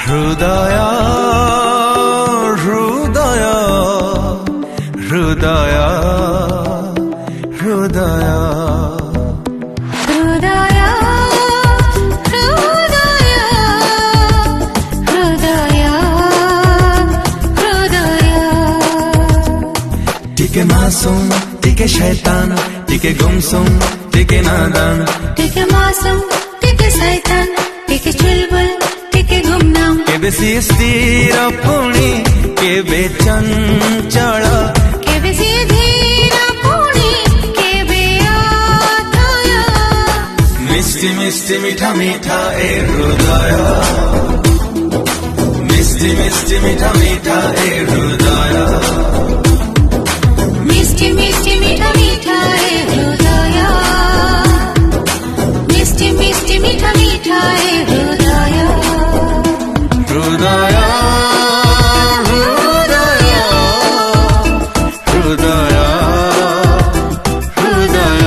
हृदय हृदय हृदय हृदय टिके मासूम टिके शैतान टिके गुमसुम टिके नादान टिके मासूम टिके शैतान टिके चुलबुल टिके गुमनाम केबे स्थिर पुणी केबे चंचल केबे धीर पुणी केबे अथय मिष्टि मिष्टि मीठा मीठा ए हृदय मिष्टि मिष्टि मीठा मीठा ए हृदय मिष्टि मिष्टि मीठा मीठा ए हृदय मिष्टि मिष्टि मीठा मीठा ए हृदय हृदय हृदय हृदय हृदय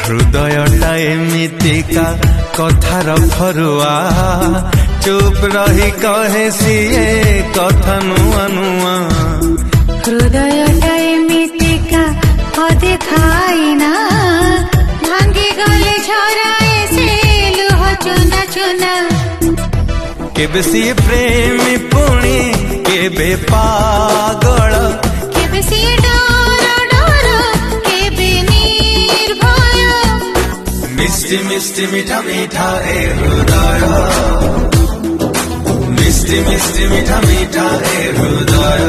हृदयटा एमितिका कथार फरुआ चुप रही कहे सीए कथा नुआ नुआ हृदयटा एमितिका अदेखाइना भांगी गले झराए से लुह चुना चुना केबे सीए प्रेमी पुणी केबे पागल केबे सिए डर डर केबे निर्भय मिष्टि मिष्टि मीठा मीठा ए हृदय मिष्टि मिष्टि मीठा मीठा ए हृदय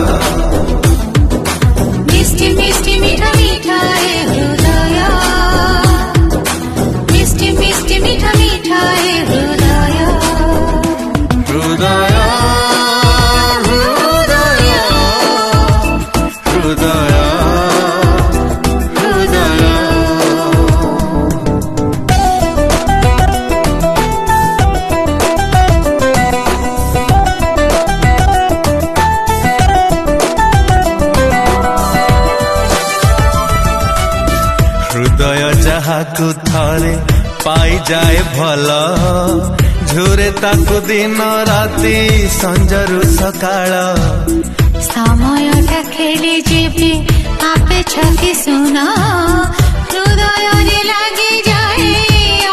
मिष्टि मिष्टि मीठा मीठा ए हृदय मिष्टि मिष्टि मीठा मीठा ए हृदय हृदय हृदय हृदय हृदय हृदय जहाकू थरे पाई जाए भल झुरे ताकू दिन राति संजरु सकाळ समयटा खेली जीवी आपे छकी सुना हृदय रे लगी जाए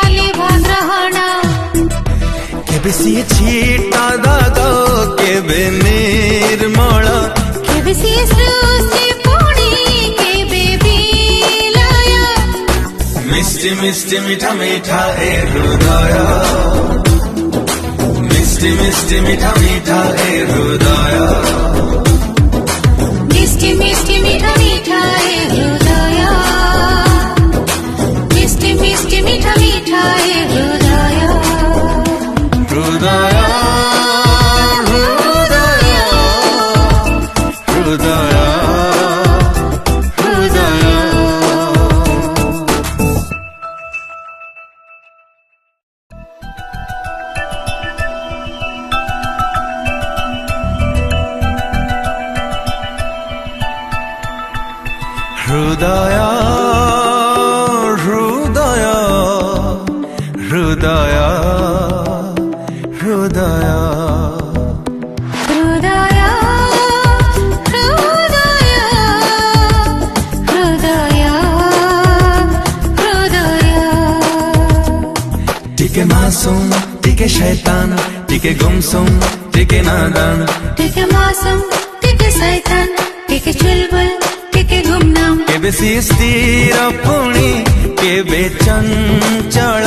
अलिभा ग्रहण केबे सिए छीटा दाग केबे निर्मल केबे सिए सृष्टि पुणी केबे विलय मिष्टि मिष्टि मीठा मीठा ए हृदय मिष्टि मिष्टि मीठा मीठा ए हृदय मिष्टि मिष्टि मीठा मीठा ए हृदय मिष्टि मिष्टि मीठा मीठा ए हृदय हृदय हृदय हृदय हृदय हृदय हृदय हृदय हृदय हृदय हृदय हृदय टिके मासूम टिके शैतान टिके गुमसुम टिके नादान टिके मासूम टिके शैतान टिके चुलबुल टिके गुमनाम केबे स्थिर पुणी केबे चंचल